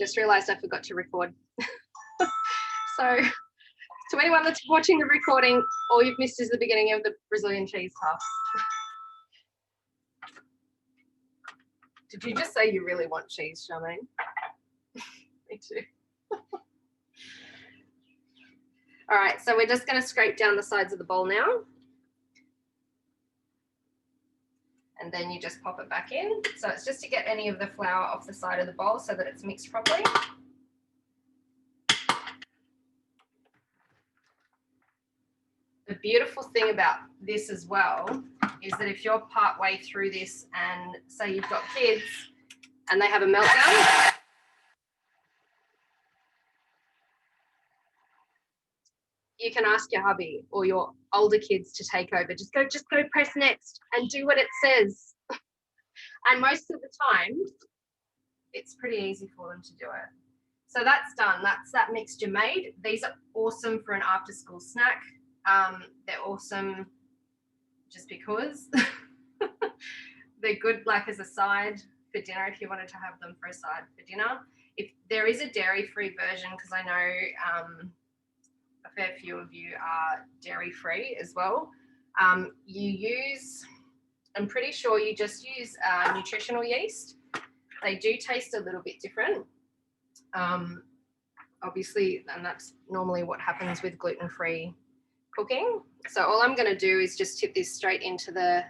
just realized I forgot to record. So to anyone that's watching the recording, all you've missed is the beginning of the Brazilian cheese puffs. Did you just say you really want cheese, Charmaine? Me too. All right, so we're just going to scrape down the sides of the bowl now. And then you just pop it back in. So it's just to get any of the flour off the side of the bowl so that it's mixed properly. The beautiful thing about this as well is that if you're part way through this and say you've got kids and they have a meltdown, you can ask your hubby or your older kids to take over. Just go press next and do what it says. And most of the time, it's pretty easy for them to do it. So that's done. That's that mixture made. These are awesome for an after school snack. They're awesome just because. They're good like as a side for dinner if you wanted to have them for a side for dinner. If there is a dairy-free version, because I know a fair few of you are dairy-free as well, you use, I'm pretty sure you just use nutritional yeast. They do taste a little bit different. Obviously, and that's normally what happens with gluten-free cooking. So all I'm going to do is just tip this straight into the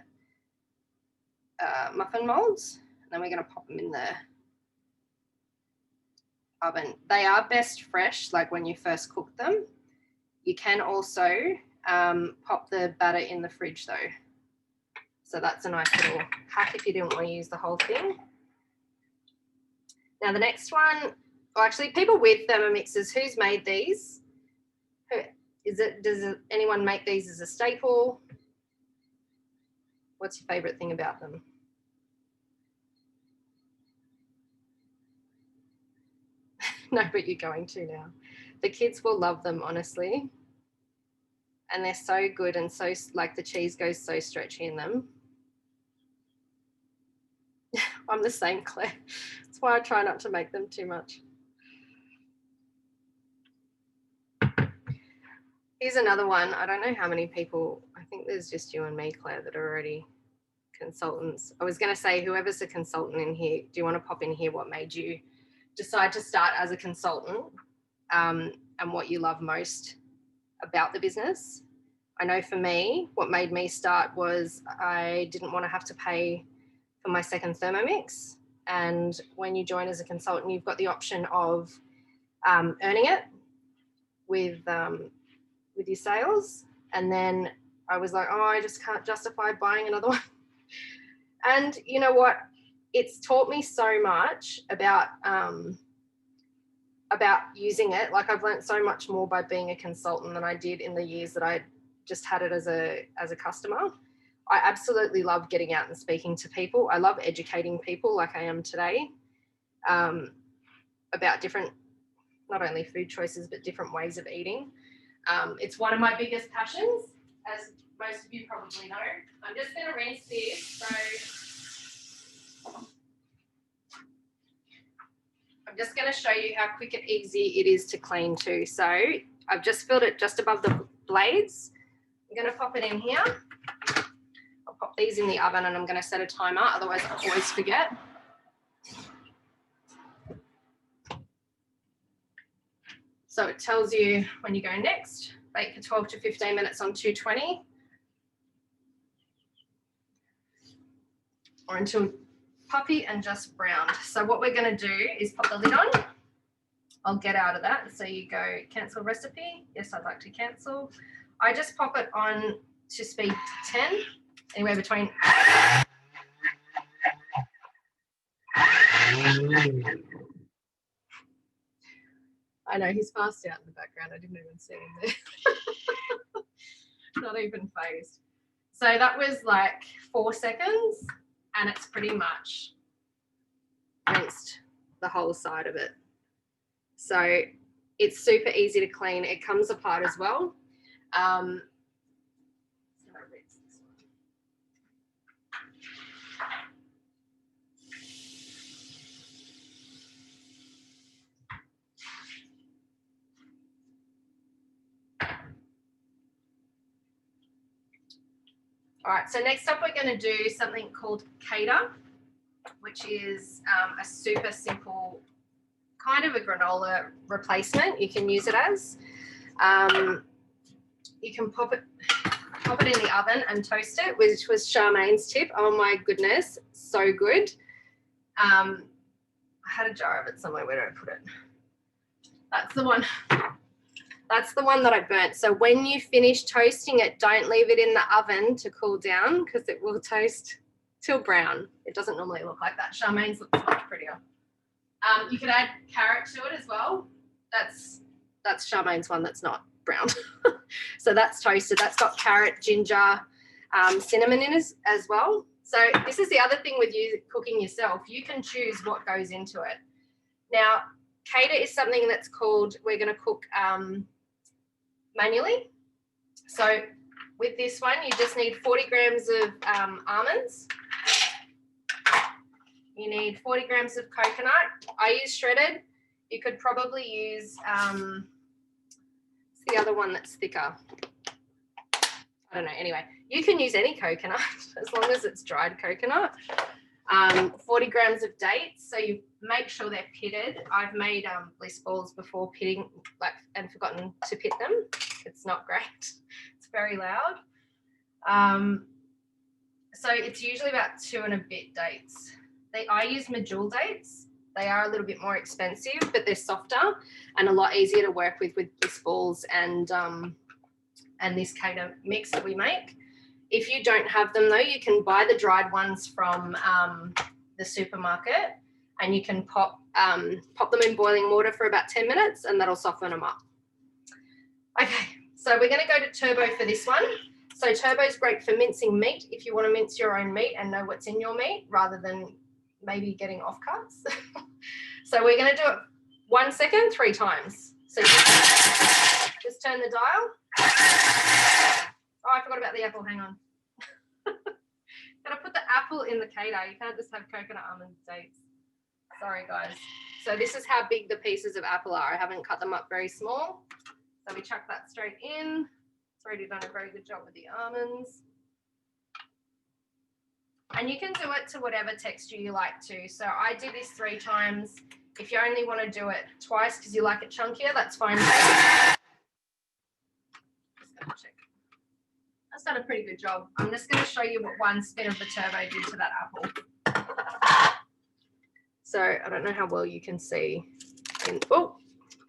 muffin molds, and then we're going to pop them in the oven. They are best fresh, like when you first cook them. You can also pop the batter in the fridge though. So that's a nice little hack if you didn't want to use the whole thing. Now the next one, well, actually people with Thermomixes, who's made these? Does anyone make these as a staple? What's your favorite thing about them? No, but you're going to now. The kids will love them, honestly. And they're so good and so, like the cheese goes so stretchy in them. I'm the same, Claire. That's why I try not to make them too much. Here's another one. I don't know how many people, I think there's just you and me, Claire, that are already consultants. I was going to say, whoever's a consultant in here, do you want to pop in here what made you decide to start as a consultant and what you love most about the business? I know for me, what made me start was I didn't want to have to pay for my second Thermomix. And when you join as a consultant, you've got the option of earning it with your sales. And then I was like, oh, I just can't justify buying another one. And you know what? It's taught me so much about using it. Like I've learned so much more by being a consultant than I did in the years that I just had it as a customer. I absolutely love getting out and speaking to people. I love educating people like I am today about different, not only food choices, but different ways of eating. It's one of my biggest passions, as most of you probably know. I'm just going to rinse this. So I'm just going to show you how quick and easy it is to clean too. So I've just filled it just above the blades. I'm going to pop it in here. I'll pop these in the oven and I'm going to set a timer, otherwise I always forget. So it tells you when you go next, bake for 12 to 15 minutes on 220 or until puffy and just browned. So what we're going to do is pop the lid on. I'll get out of that. So you go cancel recipe. Yes, I'd like to cancel. I just pop it on to speed 10, anywhere between. I know he's passed out in the background. I didn't even see him there. Not even phased. So that was like 4 seconds and it's pretty much rinsed the whole side of it. So it's super easy to clean. It comes apart as well. All right, so next up we're going to do something called Cater, which is a super simple kind of a granola replacement. You can use it as. You can pop it in the oven and toast it, which was Charmaine's tip. Oh my goodness, so good. I had a jar of it somewhere. Where did I put it? That's the one. That's the one that I burnt. So when you finish toasting it, don't leave it in the oven to cool down because it will toast till brown. It doesn't normally look like that. Charmaine's looks much prettier. You can add carrot to it as well. That's Charmaine's one that's not brown. So that's toasted. That's got carrot, ginger, cinnamon in it as well. So this is the other thing with you cooking yourself. You can choose what goes into it. Now, Cater is something that's called, we're going to cook manually. So with this one, you just need 40 grams of almonds. You need 40 grams of coconut. I use shredded. You could probably use, it's the other one that's thicker. I don't know. Anyway, you can use any coconut as long as it's dried coconut. 40 grams of dates. So you make sure they're pitted. I've made bliss balls before pitting, and forgotten to pit them. It's not great. It's very loud. So it's usually about 2 and a bit dates. I use medjool dates. They are a little bit more expensive, but they're softer and a lot easier to work with bliss balls and this Cater mix that we make. If you don't have them though, you can buy the dried ones from the supermarket, and you can pop them in boiling water for about 10 minutes and that'll soften them up. Okay, so we're going to go to turbo for this one. So turbo is great for mincing meat if you want to mince your own meat and know what's in your meat rather than maybe getting offcuts. So we're going to do it 1 second, 3 times. So just turn the dial. Oh, I forgot about the apple. Hang on. Gotta put the apple in the Cater. You can't just have coconut almond dates. Sorry, guys. So this is how big the pieces of apple are. I haven't cut them up very small. So we chuck that straight in. It's already done a very good job with the almonds. And you can do it to whatever texture you like to. So I do this 3 times. If you only want to do it twice because you like it chunkier, that's fine. Just gonna check. That's done a pretty good job. I'm just going to show you what 1 spin of the turbo did to that apple. So I don't know how well you can see. Oh,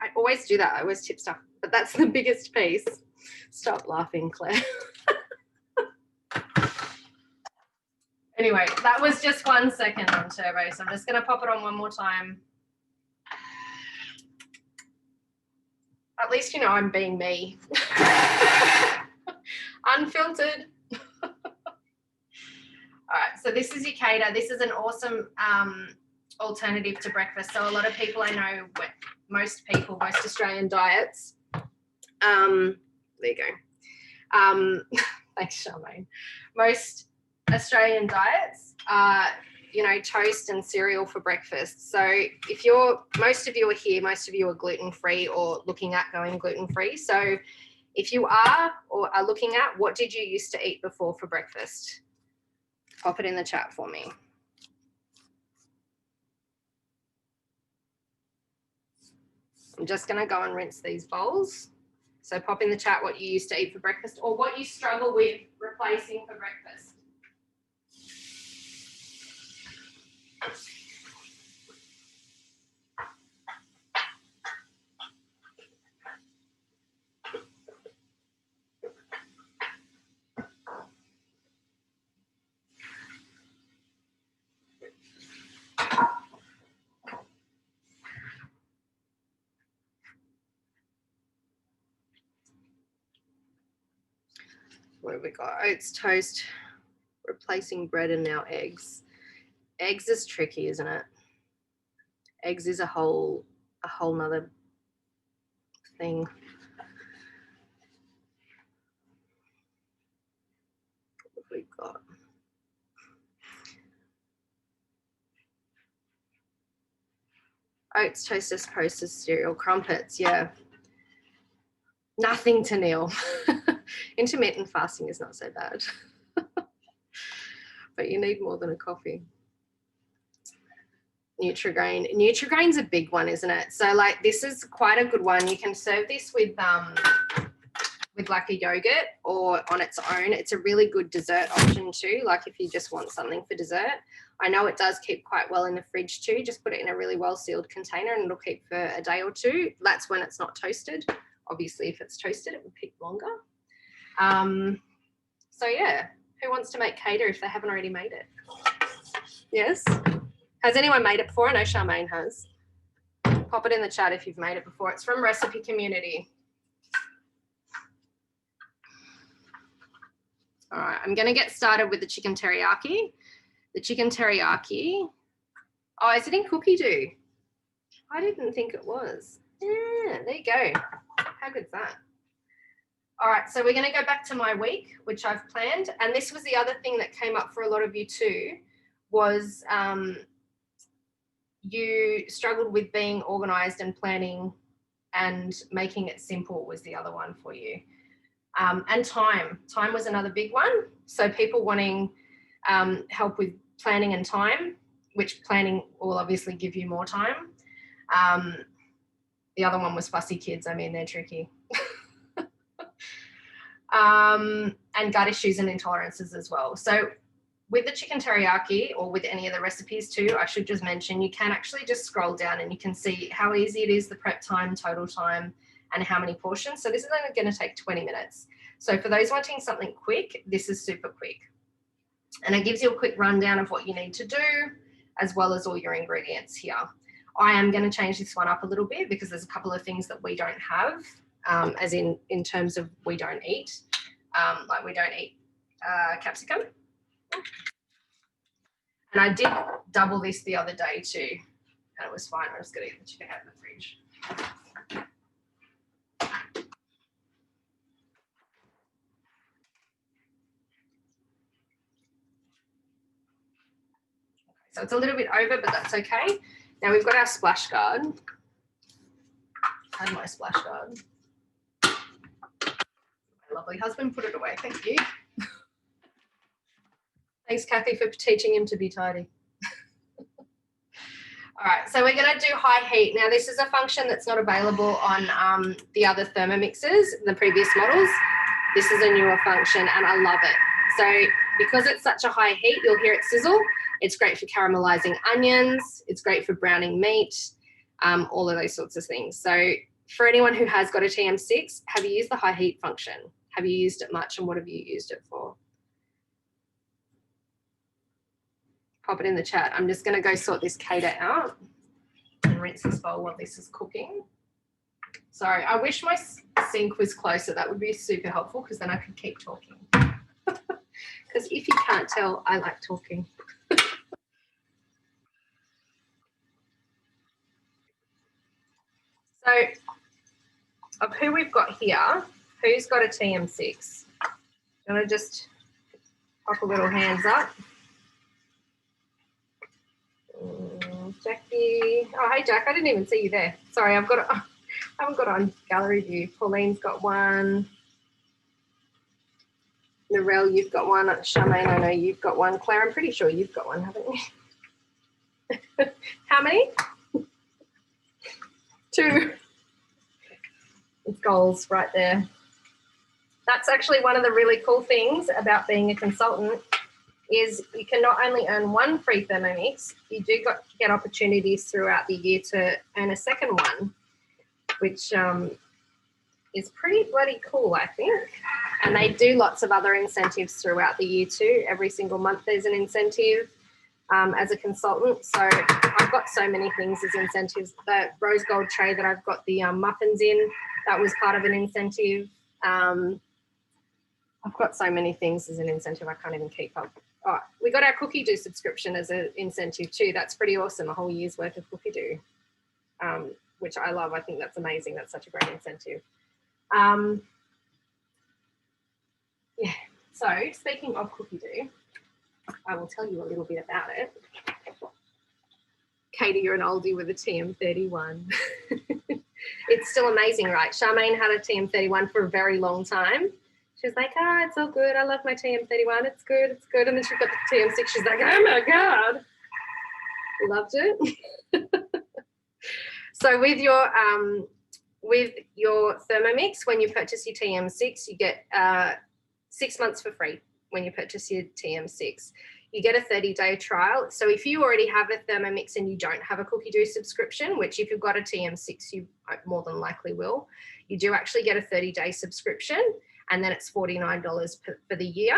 I always do that. I always tip stuff, but that's the biggest piece. Stop laughing, Claire. Anyway, that was just 1 second on turbo. So I'm just going to pop it on one more time. At least you know I'm being me. Unfiltered. All right, so this is your Cater. This is an awesome alternative to breakfast. So a lot of people I know, most Australian diets. There you go. Thanks, Charmaine. Most Australian diets are, toast and cereal for breakfast. So if most of you are here, most of you are gluten-free or looking at going gluten-free. So if you are or are looking at, what did you used to eat before for breakfast? Pop it in the chat for me. I'm just going to go and rinse these bowls. So pop in the chat what you used to eat for breakfast or what you struggle with replacing for breakfast. What have we got? Oats toast, replacing bread, and now eggs. Eggs is tricky, isn't it? Eggs is a whole nother thing. What have we got? Oats toast as opposed to cereal. Crumpets, yeah. Nothing to Neil. Intermittent fasting is not so bad. but you need more than a coffee. Nutrigrain. Nutrigrain's a big one, isn't it? So like this is quite a good one. You can serve this with like a yogurt or on its own. It's a really good dessert option too, like if you just want something for dessert. I know it does keep quite well in the fridge too. Just put it in a really well sealed container and it'll keep for a day or two. That's when it's not toasted. Obviously if it's toasted it will keep longer. So yeah, who wants to make cater if they haven't already made it? Yes? Has anyone made it before? I know Charmaine has. Pop it in the chat if you've made it before. It's from Recipe Community. All right, I'm going to get started with the chicken teriyaki. The chicken teriyaki. Oh, is it in cookie dough? I didn't think it was. Yeah, there you go. How good's that? All right, so we're going to go back to my week, which I've planned. And this was the other thing that came up for a lot of you too, was you struggled with being organised and planning and making it simple was the other one for you. And time was another big one. So people wanting help with planning and time, which planning will obviously give you more time. The other one was fussy kids. I mean, they're tricky. And gut issues and intolerances as well. So with the chicken teriyaki or with any of the recipes too, I should just mention, you can actually just scroll down and you can see how easy it is, the prep time, total time, and how many portions. So this is only going to take 20 minutes. So for those wanting something quick, this is super quick. And it gives you a quick rundown of what you need to do, as well as all your ingredients here. I am going to change this one up a little bit because there's a couple of things that we don't have, as in terms of we don't eat. Like we don't eat capsicum. And I did double this the other day too, and it was fine. I was going to get the chicken out of the fridge. So it's a little bit over, but that's okay. Now we've got our splash guard. I had my splash guard. My lovely husband put it away. Thank you. Thanks, Kathy, for teaching him to be tidy. All right, so we're going to do high heat. Now, this is a function that's not available on the other Thermomixes, the previous models. This is a newer function, and I love it. So because it's such a high heat, you'll hear it sizzle. It's great for caramelizing onions. It's great for browning meat, all of those sorts of things. So for anyone who has got a TM6, have you used the high heat function? Have you used it much, and what have you used it for? Pop it in the chat. I'm just going to go sort this cater out and rinse this bowl while this is cooking. Sorry, I wish my sink was closer. That would be super helpful because then I could keep talking. Because if you can't tell, I like talking. So of who we've got here, who's got a TM6? I'm going to just pop a little hands up. Jackie. Oh, hey, Jack. I didn't even see you there. Sorry, I haven't got on gallery view. Pauline's got one. Narelle, you've got one. Charmaine, I know you've got one. Claire, I'm pretty sure you've got one, haven't you? How many? 2. It's goals right there. That's actually one of the really cool things about being a consultant is you can not only earn one free Thermomix, you do get opportunities throughout the year to earn a second one, which is pretty bloody cool, I think. And they do lots of other incentives throughout the year too. Every single month there's an incentive as a consultant. So I've got so many things as incentives. The rose gold tray that I've got the muffins in, that was part of an incentive. I've got so many things as an incentive, I can't even keep up. Oh, we got our cookie dough subscription as an incentive too. That's pretty awesome, a whole year's worth of cookie dough, which I love. I think that's amazing. That's such a great incentive. Yeah, so speaking of cookie dough, I will tell you a little bit about it. Katie, you're an oldie with a TM31. It's still amazing, right? Charmaine had a TM31 for a very long time. She's like, oh, it's all good. I love my TM31. It's good. It's good. And then she's got the TM6. She's like, oh my God. Loved it. So with your Thermomix, when you purchase your TM6, you get 6 months for free when you purchase your TM6. You get a 30-day trial. So if you already have a Thermomix and you don't have a Cookie Do subscription, which if you've got a TM6, you more than likely will, you do actually get a 30-day subscription, and then it's $49 for the year.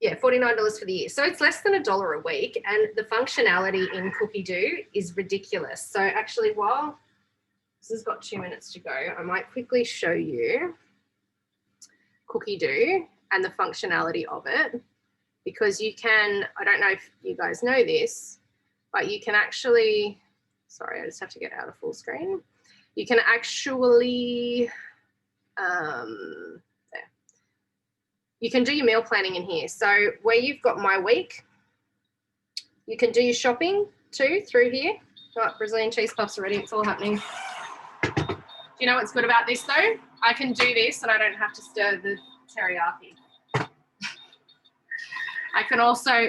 Yeah, $49 for the year. So it's less than $1 a week, and the functionality in Cookie Do is ridiculous. So actually, while this has got 2 minutes to go, I might quickly show you Cookie Do and the functionality of it, because you can, I don't know if you guys know this, but you can actually, sorry, I just have to get out of full screen. You can actually, there. You can do your meal planning in here. So where you've got my week, you can do your shopping too through here. Got Brazilian cheese puffs already, it's all happening. Do you know what's good about this though? I can do this and I don't have to stir the teriyaki. I can also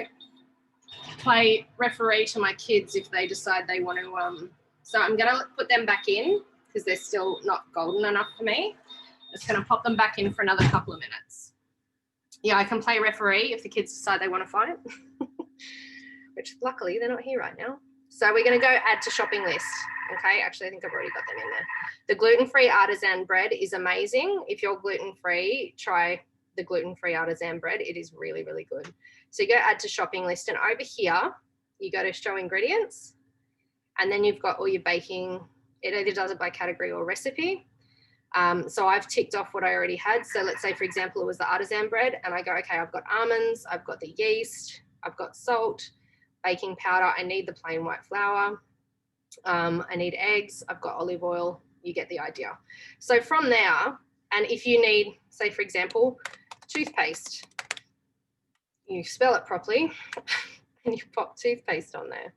play referee to my kids if they decide they want to, so I'm gonna put them back in because they're still not golden enough for me. I'm just gonna pop them back in for another couple of minutes. Yeah, I can play referee if the kids decide they want to fight, which luckily they're not here right now. So we're gonna go add to shopping list. Okay, actually I think I've already got them in there. The gluten-free artisan bread is amazing. If you're gluten-free, try the gluten-free artisan bread. It is really, really good. So you go add to shopping list, and over here, you go to show ingredients, and then you've got all your baking. It either does it by category or recipe. So I've ticked off what I already had. So let's say, for example, it was the artisan bread, and I go, okay, I've got almonds, I've got the yeast, I've got salt, baking powder, I need the plain white flour, I need eggs, I've got olive oil, you get the idea. So from there, and if you need, say, for example, toothpaste, you spell it properly and you pop toothpaste on there.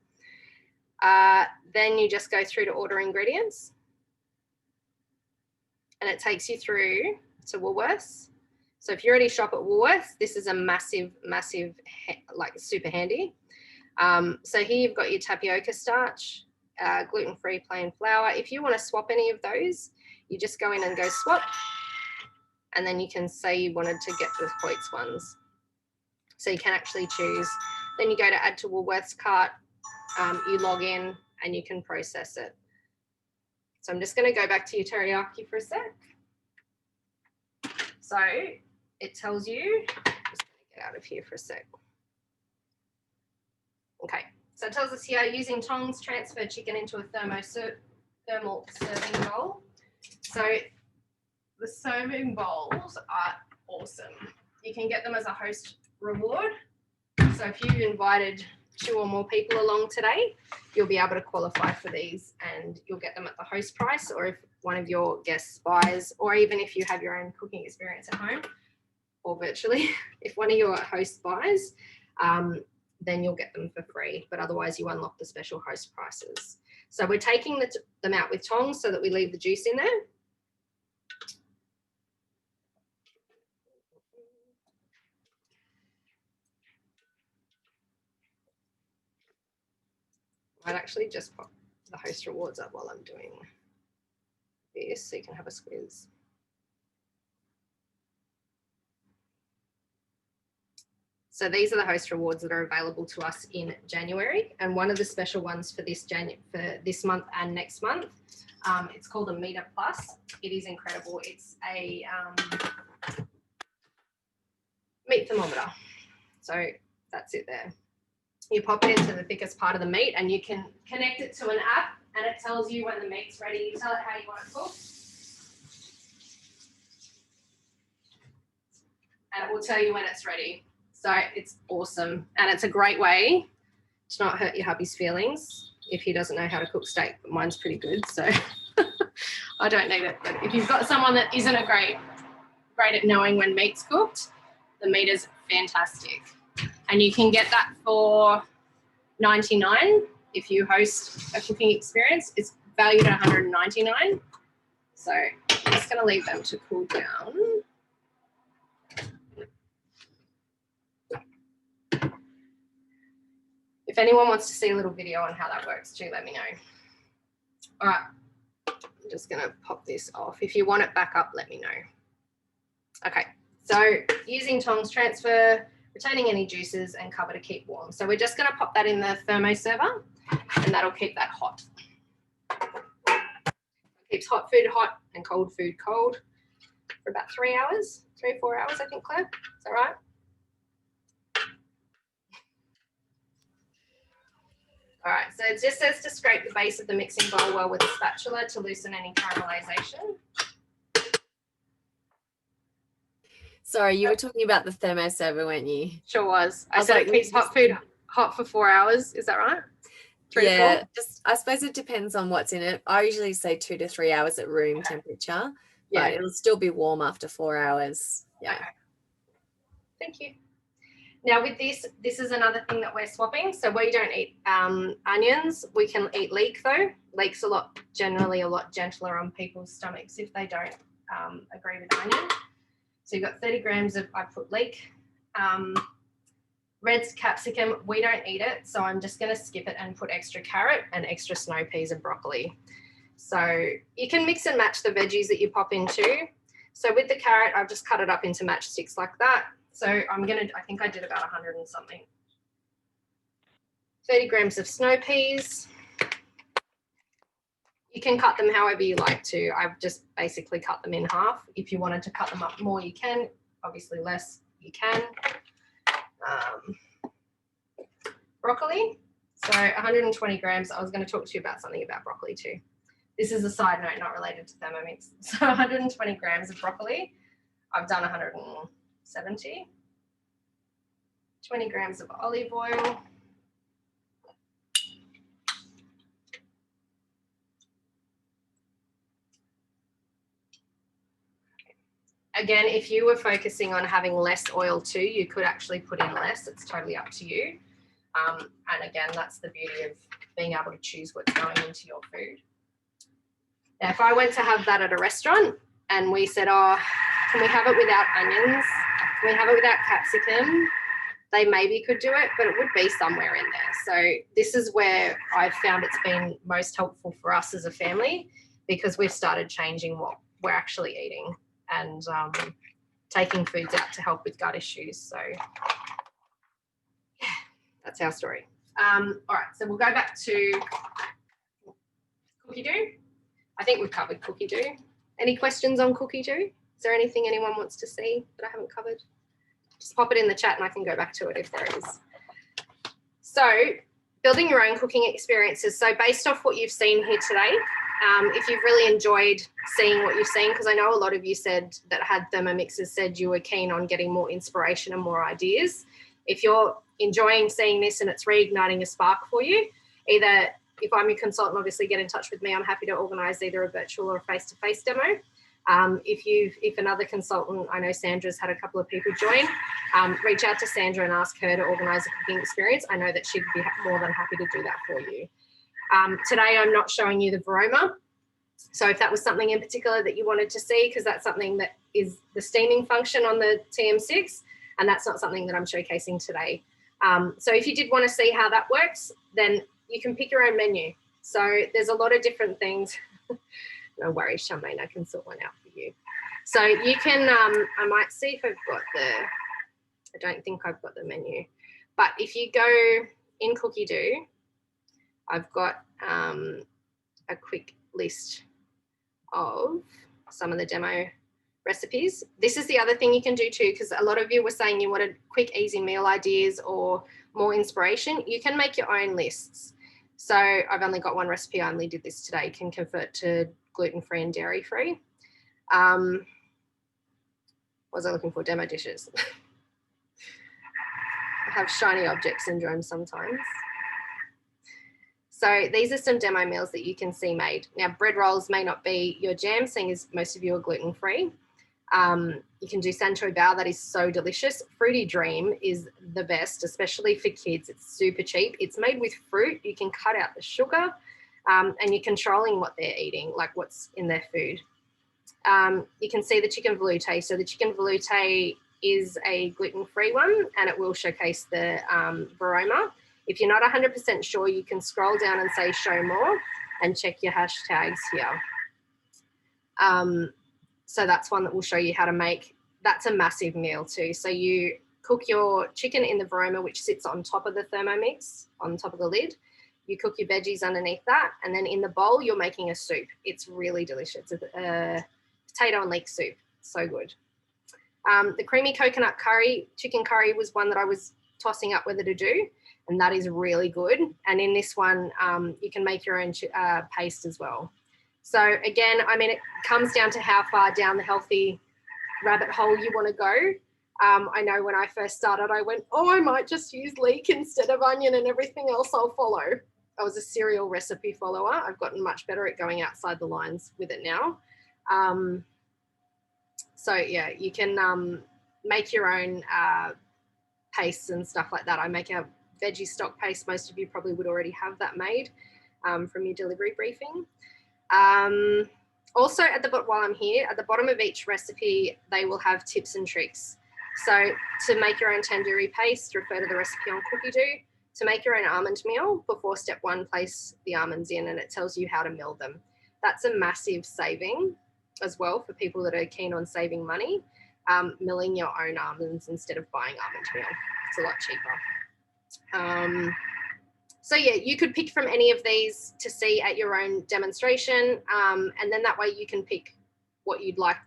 Then you just go through to order ingredients, and it takes you through to Woolworths. So if you already shop at Woolworths, this is a massive, massive, like super handy. So here you've got your tapioca starch, gluten-free plain flour. If you want to swap any of those, you just go in and go swap, and then you can say you wanted to get the Hoyt's ones. So you can actually choose. Then you go to add to Woolworths cart, you log in and you can process it. So I'm just going to go back to your teriyaki for a sec. So it tells you, I'm just going to get out of here for a sec. Okay, so it tells us here, using tongs, transfer chicken into a thermal serving bowl. So the serving bowls are awesome. You can get them as a host reward. So if you invited 2 or more people along today, you'll be able to qualify for these, and you'll get them at the host price, or if one of your guests buys, or even if you have your own cooking experience at home or virtually, if one of your hosts buys, then you'll get them for free, but otherwise you unlock the special host prices. So we're taking them out with tongs so that we leave the juice in there. I'd actually just pop the host rewards up while I'm doing this so you can have a squeeze. So these are the host rewards that are available to us in January, and one of the special ones for this month and next month, it's called a Meter Plus. It is incredible. It's a meat thermometer. So that's it there. You pop it into the thickest part of the meat, and you can connect it to an app, and it tells you when the meat's ready. You tell it how you want it cooked, and it will tell you when it's ready. So it's awesome, and it's a great way to not hurt your hubby's feelings if he doesn't know how to cook steak, but mine's pretty good, so I don't need it. But if you've got someone that isn't great at knowing when meat's cooked, the meter's fantastic. And you can get that for $99 if you host a cooking experience. It's valued at $199. So I'm just going to leave them to cool down. If anyone wants to see a little video on how that works too, let me know. All right, I'm just going to pop this off. If you want it back up, let me know. Okay, so using tongs, transfer, retaining any juices and cover to keep warm. So we're just going to pop that in the thermoserver and that'll keep that hot. Keeps hot food hot and cold food cold for about 3 hours, 3 or 4 hours, I think, Claire. Is that right? All right, so it just says to scrape the base of the mixing bowl well with a spatula to loosen any caramelization. Sorry, you were talking about the thermoserver, weren't you? Sure was. I said like, it keeps hot food hot for 4 hours. Is that right? 3 to 4? Just I suppose it depends on what's in it. I usually say 2 to 3 hours at room temperature, but it'll still be warm after 4 hours. Yeah. Okay. Thank you. Now with this is another thing that we're swapping. So we don't eat onions. We can eat leek though. Leek's generally a lot gentler on people's stomachs if they don't agree with onion. So you've got 30 grams of, I put leek. Red's capsicum, we don't eat it. So I'm just gonna skip it and put extra carrot and extra snow peas and broccoli. So you can mix and match the veggies that you pop into. So with the carrot, I've just cut it up into matchsticks like that. So I think I did about 100 and something. 30 grams of snow peas. You can cut them however you like to. I've just basically cut them in half. If you wanted to cut them up more, you can. Obviously less, you can. Broccoli. So 120 grams. I was going to talk to you about something about broccoli too. This is a side note, not related to Thermomix. So 120 grams of broccoli. I've done 170. 20 grams of olive oil. Again, if you were focusing on having less oil too, you could actually put in less. It's totally up to you. And again, that's the beauty of being able to choose what's going into your food. Now, if I went to have that at a restaurant and we said, oh, can we have it without onions? Can we have it without capsicum? They maybe could do it, but it would be somewhere in there. So this is where I've found it's been most helpful for us as a family because we've started changing what we're actually eating and taking foods out to help with gut issues. So yeah, that's our story. All right, so we'll go back to cookie dough. I think we've covered cookie dough. Any questions on cookie dough? Is there anything anyone wants to see that I haven't covered? Just pop it in the chat and I can go back to it if there is. So building your own cooking experiences. So based off what you've seen here today, if you've really enjoyed seeing what you've seen, because I know a lot of you said that had Thermomixes said you were keen on getting more inspiration and more ideas. If you're enjoying seeing this and it's reigniting a spark for you, either if I'm your consultant, obviously get in touch with me. I'm happy to organise either a virtual or a face-to-face demo. If another consultant, I know Sandra's had a couple of people join, reach out to Sandra and ask her to organise a cooking experience. I know that she'd be more than happy to do that for you. Today, I'm not showing you the Varoma. So if that was something in particular that you wanted to see, because that's something that is the steaming function on the TM6, and that's not something that I'm showcasing today. So if you did want to see how that works, then you can pick your own menu. So there's a lot of different things. No worries, Charmaine, I can sort one out for you. So you can, I might see if I've got I don't think I've got the menu. But if you go in Cookie Dough, I've got a quick list of some of the demo recipes. This is the other thing you can do too, because a lot of you were saying you wanted quick, easy meal ideas or more inspiration. You can make your own lists. So I've only got one recipe. I only did this today. You can convert to gluten-free and dairy-free. What was I looking for? Demo dishes. I have shiny object syndrome sometimes. So these are some demo meals that you can see made. Now, bread rolls may not be your jam, seeing as most of you are gluten-free. You can do Sancho Bao, that is so delicious. Fruity Dream is the best, especially for kids. It's super cheap. It's made with fruit. You can cut out the sugar and you're controlling what they're eating, like what's in their food. You can see the chicken velouté. So the chicken velouté is a gluten-free one, and it will showcase the varoma. If you're not 100% sure, you can scroll down and say show more and check your hashtags here. So that's one that will show you how to make. That's a massive meal too. So you cook your chicken in the varoma, which sits on top of the Thermomix, on top of the lid. You cook your veggies underneath that, and then in the bowl, you're making a soup. It's really delicious. It's a potato and leek soup. So good. The creamy coconut curry, chicken curry, was one that I was tossing up whether to do, and that is really good. And in this one, you can make your own paste as well. So again, I mean, it comes down to how far down the healthy rabbit hole you want to go. I know when I first started, I went, oh, I might just use leek instead of onion and everything else I'll follow. I was a serial recipe follower. I've gotten much better at going outside the lines with it now. So yeah, you can make your own pastes and stuff like that. I make a veggie stock paste. Most of you probably would already have that made from your delivery briefing. Also at the bottom, while I'm here, at the bottom of each recipe, they will have tips and tricks. So to make your own tandoori paste, refer to the recipe on Cookie Do. To make your own almond meal, before step 1, place the almonds in, and it tells you how to mill them. That's a massive saving as well for people that are keen on saving money. Milling your own almonds instead of buying almond meal. It's a lot cheaper. So yeah, you could pick from any of these to see at your own demonstration, and then that way you can pick what you'd like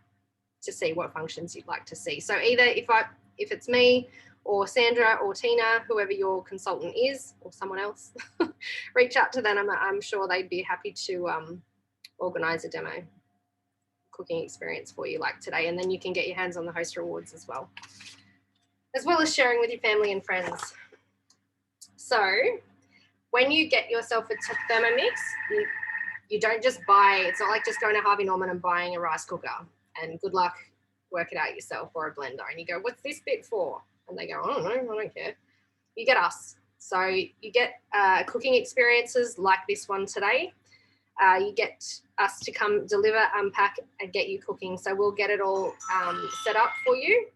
to see, what functions you'd like to see. So either if it's me or Sandra or Tina, whoever your consultant is, or someone else, reach out to them. I'm sure they'd be happy to organise a demo cooking experience for you like today, and then you can get your hands on the host rewards as well as sharing with your family and friends. So when you get yourself a Thermomix, you don't just buy, it's not like just going to Harvey Norman and buying a rice cooker and good luck, work it out yourself, or a blender, and you go, what's this bit for? And they go, I don't know, I don't care. You get us. So you get cooking experiences like this one today. You get us to come deliver, unpack, and get you cooking. So we'll get it all set up for you.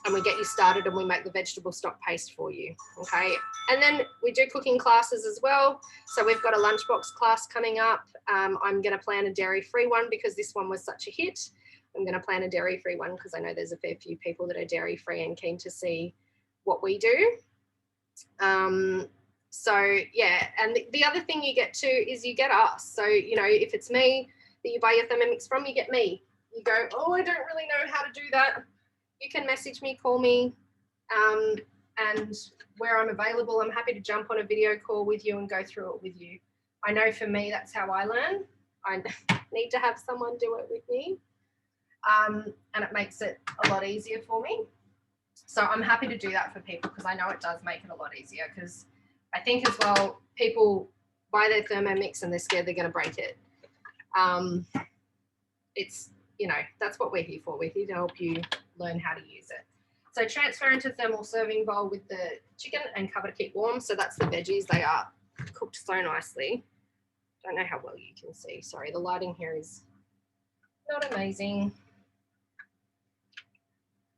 And we get you started, and we make the vegetable stock paste for you, okay? And then we do cooking classes as well. So we've got a lunchbox class coming up. I'm gonna plan a dairy-free one because this one was such a hit. I'm gonna plan a dairy-free one because I know there's a fair few people that are dairy-free and keen to see what we do. So yeah, and the other thing you get too is you get us. So, you know, if it's me that you buy your Thermomix from, you get me. You go, oh, I don't really know how to do that. You can message me, call me, and where I'm available, I'm happy to jump on a video call with you and go through it with you. I know for me, that's how I learn. I need to have someone do it with me, and it makes it a lot easier for me. So I'm happy to do that for people because I know it does make it a lot easier, because I think as well, people buy their Thermomix and they're scared they're going to break it. It's, you know, that's what we're here for. We're here to help you learn how to use it. So transfer into thermal serving bowl with the chicken and cover to keep warm. So that's the veggies. They are cooked so nicely. Don't know how well you can see. Sorry, the lighting here is not amazing.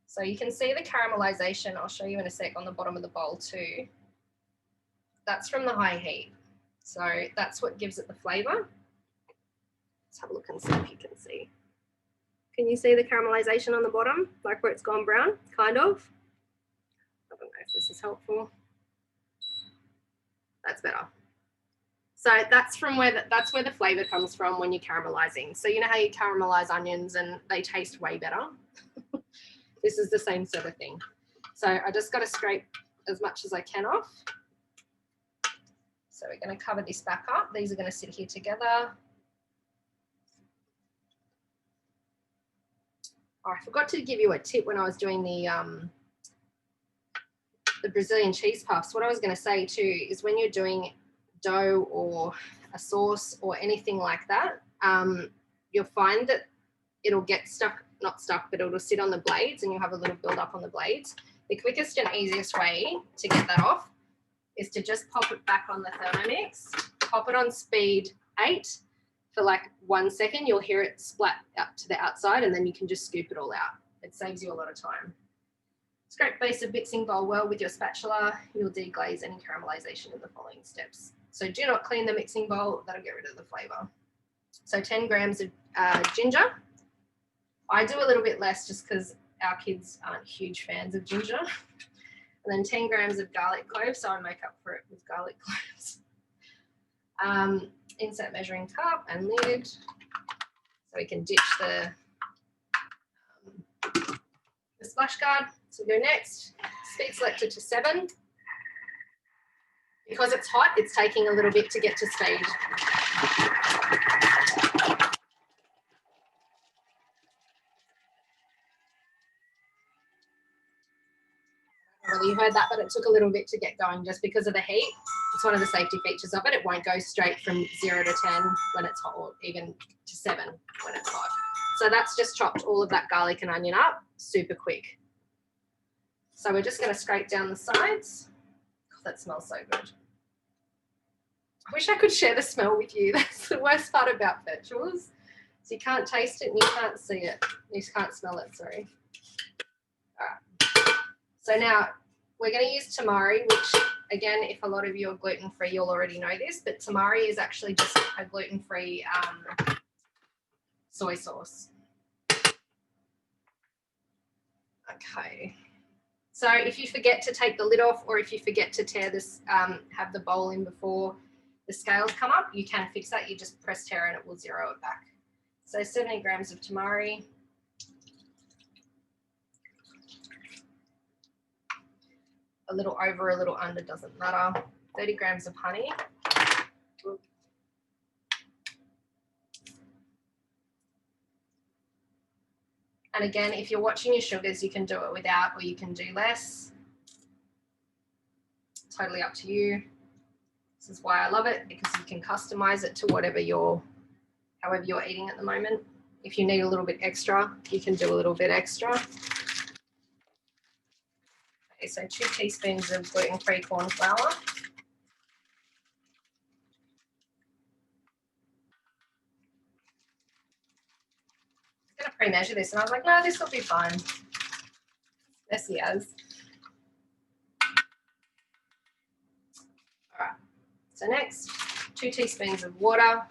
So you can see the caramelization. I'll show you in a sec on the bottom of the bowl too. That's from the high heat. So that's what gives it the flavor. Let's have a look and see if you can see. Can you see the caramelization on the bottom, like where it's gone brown, kind of? I don't know if this is helpful. That's better. So that's from where that's where the flavor comes from when you're caramelizing. So you know how you caramelize onions and they taste way better? This is the same sort of thing. So I just got to scrape as much as I can off. So we're going to cover this back up. These are going to sit here together. Oh, I forgot to give you a tip when I was doing the Brazilian cheese puffs. What I was going to say too is when you're doing dough or a sauce or anything like that, you'll find that it'll get stuck, not stuck, but it'll sit on the blades and you'll have a little build up on the blades. The quickest and easiest way to get that off is to just pop it back on the Thermomix, pop it on speed 8 for like 1 second, you'll hear it splat up to the outside, and then you can just scoop it all out. It saves you a lot of time. Scrape base of mixing bowl well with your spatula. You'll deglaze any caramelization in the following steps. So do not clean the mixing bowl. That'll get rid of the flavor. So 10 grams of ginger. I do a little bit less just because our kids aren't huge fans of ginger. And then 10 grams of garlic cloves. So I make up for it with garlic cloves. Insert measuring cup and lid. So we can ditch the splash guard. So we go next. Speed selector to 7. Because it's hot, it's taking a little bit to get to speed. You heard that, but it took a little bit to get going just because of the heat. It's one of the safety features of it. It won't go straight from 0 to 10 when it's hot, or even to 7 when it's hot. So that's just chopped all of that garlic and onion up super quick. So we're just going to scrape down the sides. Oh, that smells so good. I wish I could share the smell with you. That's the worst part about vegetables. So you can't taste it and you can't see it. You can't smell it, sorry. All right. So now we're going to use tamari, which again, if a lot of you are gluten-free, you'll already know this, but tamari is actually just a gluten-free soy sauce. Okay. So if you forget to take the lid off, or if you forget to tear this, have the bowl in before the scales come up, you can fix that. You just press tear and it will zero it back. So 70 grams of tamari. A little over, a little under, doesn't matter. 30 grams of honey. And again, if you're watching your sugars, you can do it without, or you can do less. Totally up to you. This is why I love it, because you can customize it to whatever however you're eating at the moment. If you need a little bit extra, you can do a little bit extra. Okay, so 2 teaspoons of gluten-free corn flour. I'm going to pre-measure this, and I was like, no, this will be fine. Messy as. All right, so next, 2 teaspoons of water.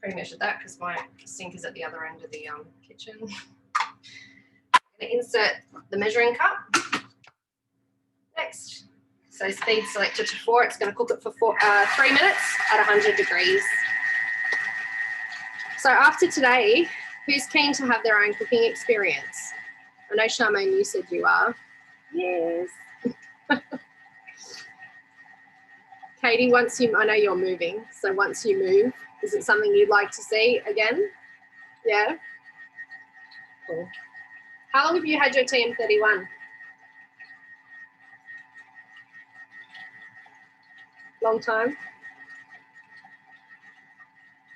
Pre-measured that because my sink is at the other end of the kitchen. I'm going to insert the measuring cup. Next, so speed selector to 4. It's going to cook it for 3 minutes at 100 degrees. So after today, who's keen to have their own cooking experience? I know, Charmaine, you said you are. Yes. Katie, I know you're moving, so once you move, is it something you'd like to see again? Yeah? Cool. How long have you had your TM31? Long time?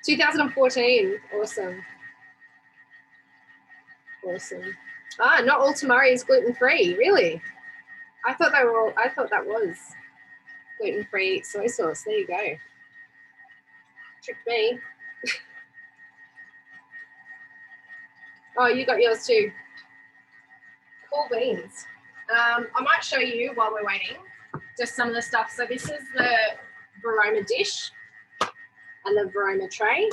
2014. Awesome. Awesome. Ah, not all tamari is gluten-free, really? I thought that was gluten-free soy sauce. There you go. Tricked me. Oh, you got yours too. Cool beans. I might show you while we're waiting just some of the stuff. So this is the Varoma dish and the Varoma tray.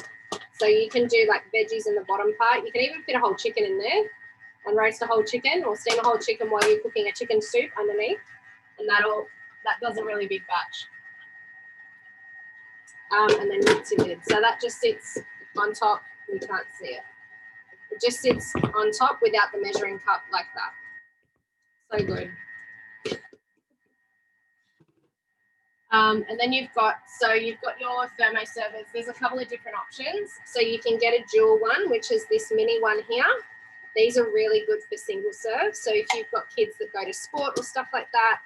So you can do like veggies in the bottom part. You can even fit a whole chicken in there and roast a whole chicken, or steam a whole chicken while you're cooking a chicken soup underneath. And that does a really big batch. And then mince your lid. So that just sits on top. You can't see it. It just sits on top without the measuring cup like that. So good. And then you've got your thermo servers. There's a couple of different options. So you can get a dual one, which is this mini one here. These are really good for single serve. So if you've got kids that go to sport or stuff like that,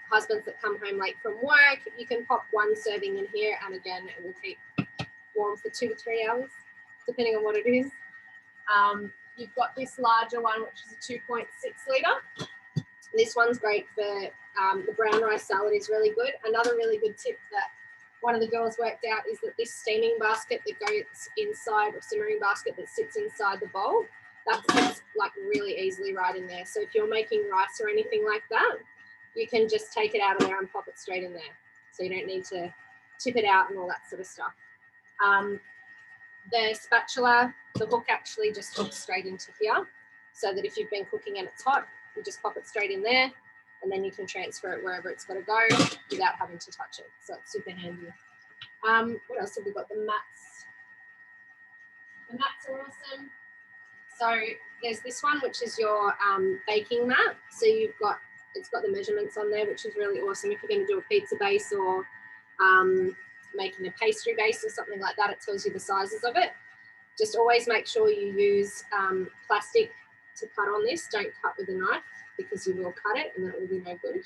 husbands that come home late from work, you can pop one serving in here, and again, it will keep warm for 2 to 3 hours, depending on what it is. You've got this larger one, which is a 2.6 litre. This one's great for the brown rice salad, is really good. Another really good tip that one of the girls worked out is that this steaming basket that goes inside, or simmering basket that sits inside the bowl, that sits like really easily right in there. So if you're making rice or anything like that, you can just take it out of there and pop it straight in there. So you don't need to tip it out and all that sort of stuff. The spatula, the hook actually just hooks straight into here, so that if you've been cooking and it's hot, you just pop it straight in there, and then you can transfer it wherever it's got to go without having to touch it. So it's super handy. What else have we got? The mats. The mats are awesome. So there's this one, which is your baking mat. So it's got the measurements on there, which is really awesome. If you're going to do a pizza base or making a pastry base or something like that, it tells you the sizes of it. Just always make sure you use plastic to cut on this. Don't cut with a knife, because you will cut it and that will be no good.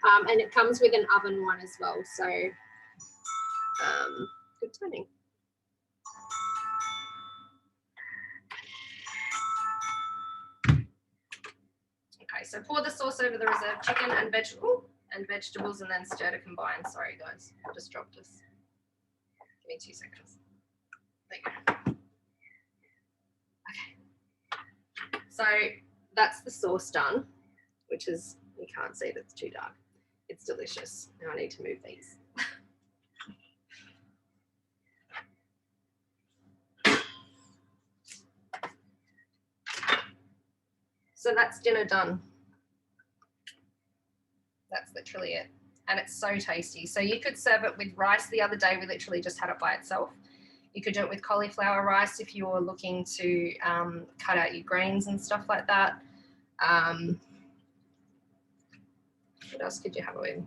And it comes with an oven one as well. So good timing. Okay, so pour the sauce over the reserved chicken and vegetables, and then stir to combine. Sorry guys, I just dropped this. Give me 2 seconds. There you go. Okay. So that's the sauce done, which is, you can't see it, it's too dark. It's delicious. Now I need to move these. So that's dinner done. That's literally it. And it's so tasty. So you could serve it with rice. The other day we literally just had it by itself. You could do it with cauliflower rice if you're looking to cut out your grains and stuff like that. What else could you have it with?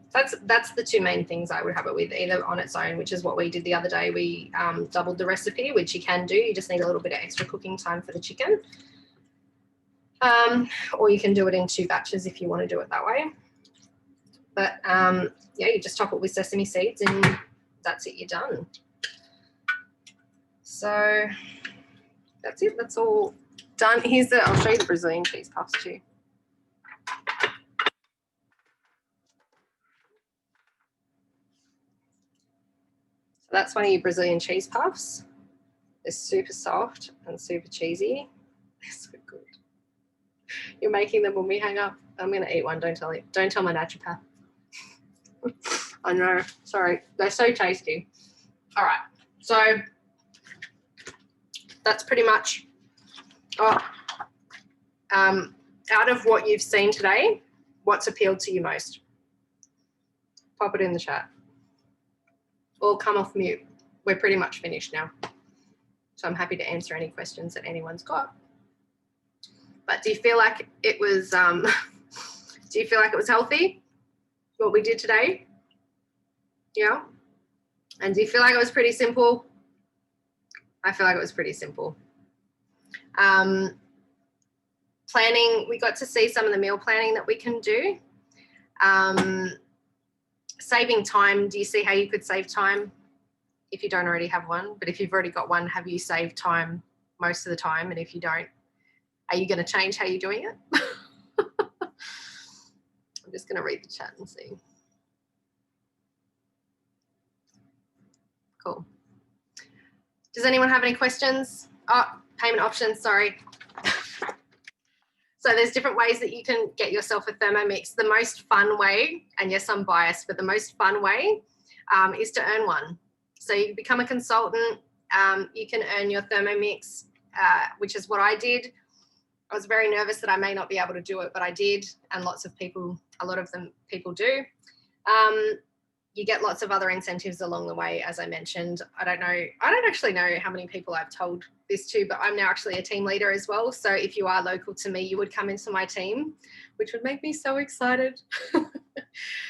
That's the two main things I would have it with, either on its own, which is what we did the other day. We doubled the recipe, which you can do. You just need a little bit of extra cooking time for the chicken. Or you can do it in 2 batches if you want to do it that way. But yeah, you just top it with sesame seeds and that's it, you're done. So that's it, that's all done. I'll show you the Brazilian cheese puffs too. So that's one of your Brazilian cheese puffs. They're super soft and super cheesy. They're so good. You're making them when we hang up. I'm going to eat one. Don't tell my naturopath. I know. Sorry. They're so tasty. All right. So that's pretty much out of what you've seen today, what's appealed to you most? Pop it in the chat. Or come off mute. We're pretty much finished now. So I'm happy to answer any questions that anyone's got. But do you feel like it was healthy, what we did today? Yeah. And do you feel like it was pretty simple? I feel like it was pretty simple. Planning, we got to see some of the meal planning that we can do. Saving time, do you see how you could save time if you don't already have one? But if you've already got one, have you saved time most of the time? And if you don't, are you going to change how you're doing it? I'm just going to read the chat and see. Cool. Does anyone have any questions? Oh, payment options, sorry. So there's different ways that you can get yourself a Thermomix. The most fun way, and yes, I'm biased, but the most fun way is to earn one. So you become a consultant, you can earn your Thermomix, which is what I did. I was very nervous that I may not be able to do it, but I did, and a lot of people do. You get lots of other incentives along the way, as I mentioned. I don't actually know how many people I've told this to, but I'm now actually a team leader as well. So if you are local to me, you would come into my team, which would make me so excited.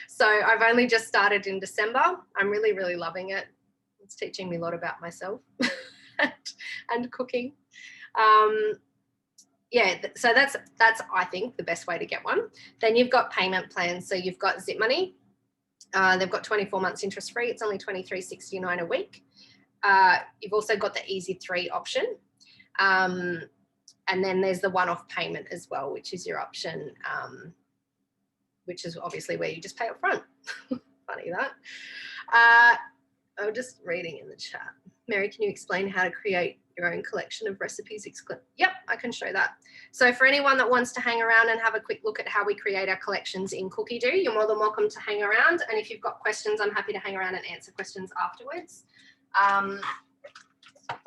So I've only just started in December. I'm really, really loving it. It's teaching me a lot about myself and cooking. Yeah, so that's I think the best way to get one. Then you've got payment plans. So you've got Zip Money. They've got 24 months interest free. It's only $23.69 a week. You've also got the Easy 3 option. And then there's the one-off payment as well, which is your option, which is obviously where you just pay up front. Funny that. I'm just reading in the chat. Mary, can you explain how to create your own collection of recipes? Yep, I can show that. So for anyone that wants to hang around and have a quick look at how we create our collections in Cookie Do, you're more than welcome to hang around. And if you've got questions, I'm happy to hang around and answer questions afterwards. Okay,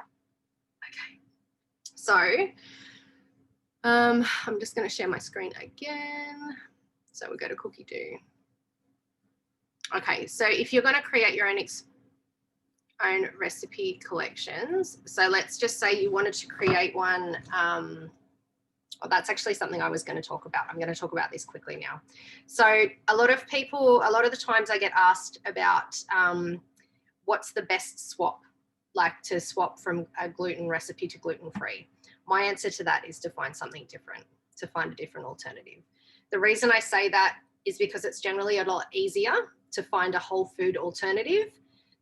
so I'm just going to share my screen again. So we go to Cookie Do. Okay, so if you're going to create your own recipe collections, so let's just say you wanted to create one. Oh, that's actually something I was going to talk about. I'm going to talk about this quickly now. So a lot of the times I get asked about what's the best swap, like to swap from a gluten recipe to gluten-free. My answer to that is to find something different, to find a different alternative. The reason I say that is because it's generally a lot easier to find a whole food alternative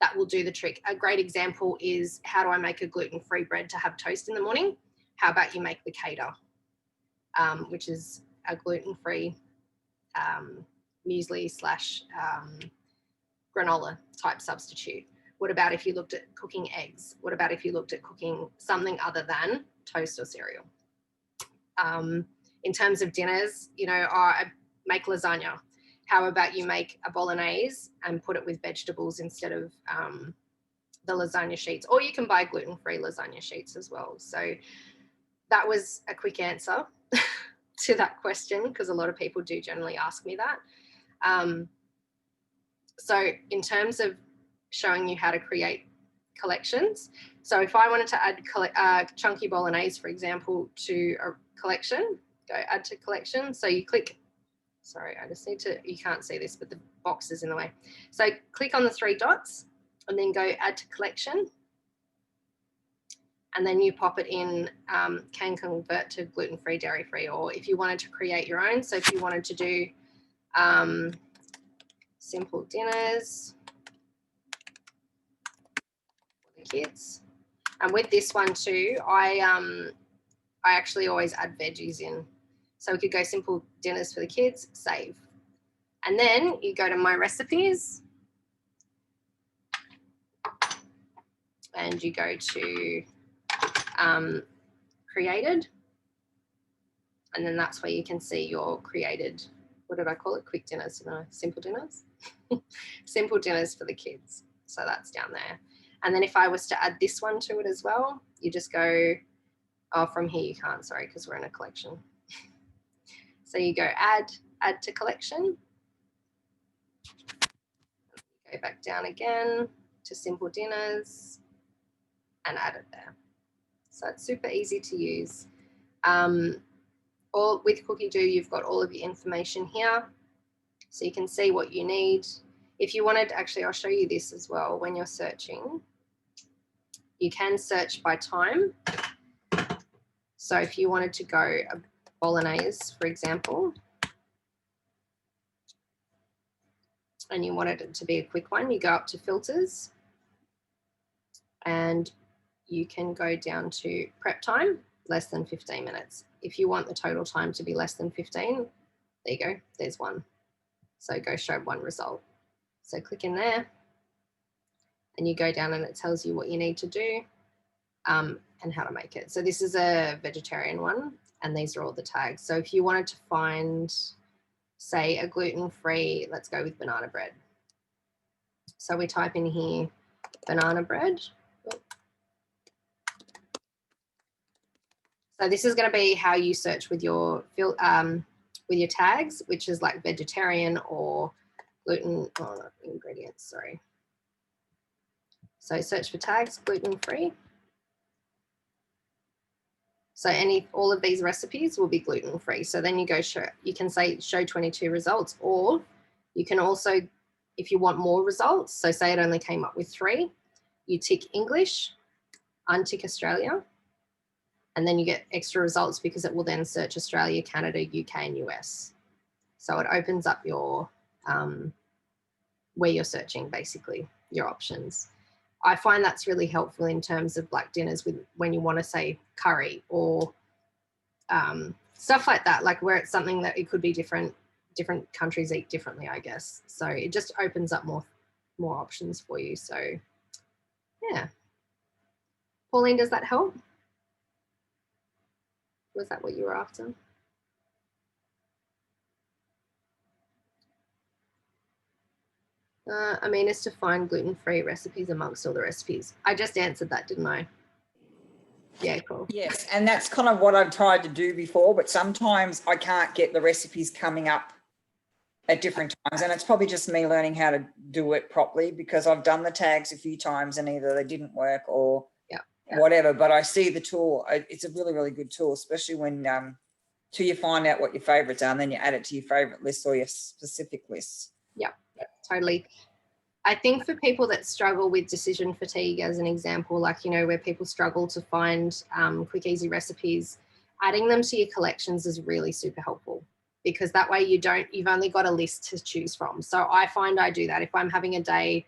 that will do the trick. A great example is, how do I make a gluten-free bread to have toast in the morning? How about you make the Cater, which is a gluten-free muesli / granola type substitute. What about if you looked at cooking eggs? What about if you looked at cooking something other than toast or cereal? In terms of dinners, you know, I make lasagna. How about you make a bolognese and put it with vegetables instead of the lasagna sheets? Or you can buy gluten-free lasagna sheets as well. So that was a quick answer to that question, because a lot of people do generally ask me that. So in terms of showing you how to create collections, so if I wanted to add chunky bolognese, for example, to a collection, go add to collection. So you click, sorry, I just need to, you can't see this, but the box is in the way. So click on the 3 dots and then go add to collection. And then you pop it in, can convert to gluten-free, dairy-free, or if you wanted to create your own. So if you wanted to do simple dinners for the kids. And with this one too, I actually always add veggies in. So we could go simple dinners for the kids, save. And then you go to my recipes and you go to created. And then that's where you can see your created, what did I call it? Quick dinners, no, simple dinners. Simple dinners for the kids. So that's down there. And then if I was to add this one to it as well, you just go, oh, from here you can't, sorry, because we're in a collection. So you go add to collection. Go back down again to simple dinners and add it there. So it's super easy to use. Or with Cookie Do, you've got all of your information here. So you can see what you need. If you wanted, actually, I'll show you this as well. When you're searching, you can search by time. So if you wanted to go a bolognese, for example, and you wanted it to be a quick one, you go up to filters and you can go down to prep time, less than 15 minutes. If you want the total time to be less than 15, there you go, there's one. So go show one result. So click in there and you go down and it tells you what you need to do and how to make it. So this is a vegetarian one and these are all the tags. So if you wanted to find, say, a gluten-free, let's go with banana bread. So we type in here banana bread. So this is going to be how you search with your tags, which is like vegetarian or gluten, ingredients, sorry. So search for tags, gluten-free. So all of these recipes will be gluten-free. So then you go you can say show 22 results, or you can also, if you want more results, so say it only came up with 3, you tick English, untick Australia, and then you get extra results because it will then search Australia, Canada, UK, and US. So it opens up your, where you're searching, basically, your options. I find that's really helpful in terms of like dinners with when you want to say curry or stuff like that, like where it's something that it could be different countries eat differently, I guess. So it just opens up more options for you. So Yeah. Pauline, does that help? Was that what you were after? I mean, is to find gluten-free recipes amongst all the recipes. I just answered that, didn't I? Yeah, cool. Yes, and that's kind of what I've tried to do before, but sometimes I can't get the recipes coming up at different times, and it's probably just me learning how to do it properly, because I've done the tags a few times and either they didn't work or whatever. But I see the tool. It's a really, really good tool, especially when till you find out what your favorites are, and then you add it to your favorite list or your specific lists. Yeah, totally. I think for people that struggle with decision fatigue, as an example, like, you know, where people struggle to find quick, easy recipes, adding them to your collections is really super helpful, because that way you've only got a list to choose from. So I find I do that. If I'm having a day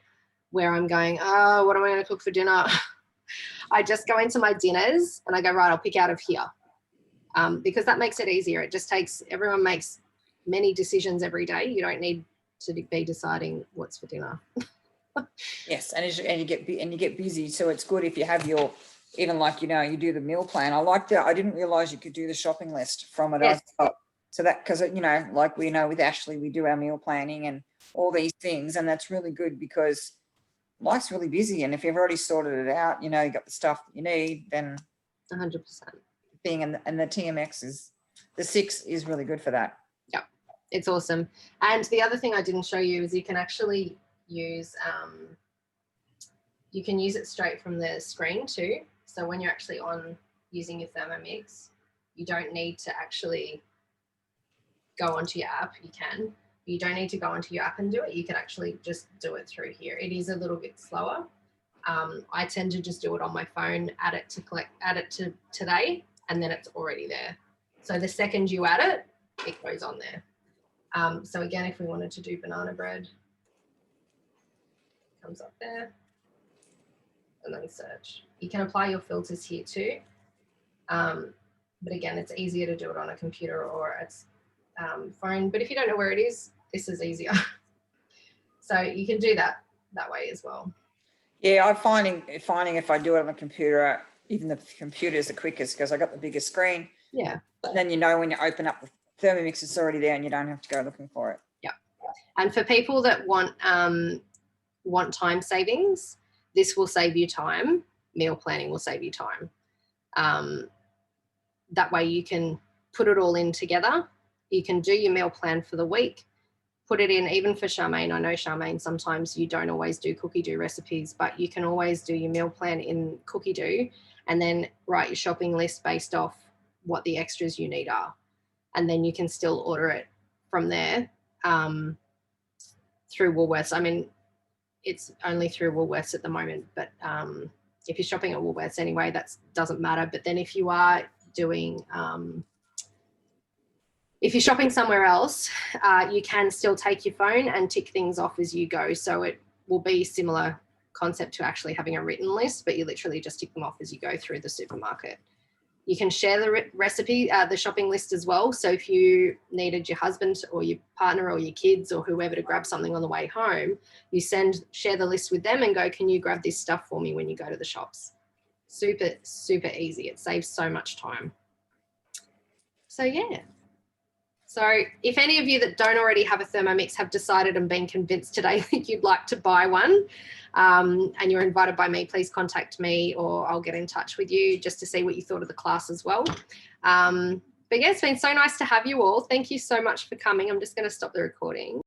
where I'm going, oh, what am I going to cook for dinner? I just go into my dinners and I go, right, I'll pick out of here. Because that makes it easier. It just everyone makes many decisions every day. You don't need to be deciding what's for dinner. Yes, and you get busy, so it's good if you have your, even like, you know, you do the meal plan. I like that. I didn't realize you could do the shopping list from it. Yes. So that, because, you know, like we know with Ashley, we do our meal planning and all these things, and that's really good because life's really busy, and if you've already sorted it out, you know, you got the stuff that you need, then 100%. thing, and the TMX is, the 6 is really good for that. Yeah, it's awesome. And the other thing I didn't show you is you can actually use it straight from the screen too. So when you're actually on using your Thermomix, you don't need to actually go onto your app. You can. You don't need to go onto your app and do it. You can actually just do it through here. It is a little bit slower. I tend to just do it on my phone, add it to today, and then it's already there. So the second you add it, it goes on there. So again, if we wanted to do banana bread, it comes up there, and then search. You can apply your filters here too. But again, it's easier to do it on a computer or a phone. But if you don't know where it is, this is easier. So you can do that way as well. Yeah, I'm finding if I do it on the computer, even the computer is the quickest because I got the biggest screen. Yeah. But then, you know, when you open up the Thermomix, it's already there and you don't have to go looking for it. Yeah. And for people that want time savings, this will save you time. Meal planning will save you time. That way you can put it all in together. You can do your meal plan for the week, put it in, even for Charmaine. I know, Charmaine, sometimes you don't always do cookie dough recipes, but you can always do your meal plan in cookie dough and then write your shopping list based off what the extras you need are. And then you can still order it from there through Woolworths. I mean, it's only through Woolworths at the moment, but if you're shopping at Woolworths anyway, that doesn't matter. But then if you are doing, if you're shopping somewhere else, you can still take your phone and tick things off as you go. So it will be a similar concept to actually having a written list, but you literally just tick them off as you go through the supermarket. You can share the recipe, the shopping list as well. So if you needed your husband or your partner or your kids or whoever to grab something on the way home, you share the list with them and go, can you grab this stuff for me when you go to the shops? Super, super easy. It saves so much time. So yeah. So if any of you that don't already have a Thermomix have decided and been convinced today that you'd like to buy one, and you're invited by me, please contact me or I'll get in touch with you just to see what you thought of the class as well. But yeah, it's been so nice to have you all. Thank you so much for coming. I'm just going to stop the recording.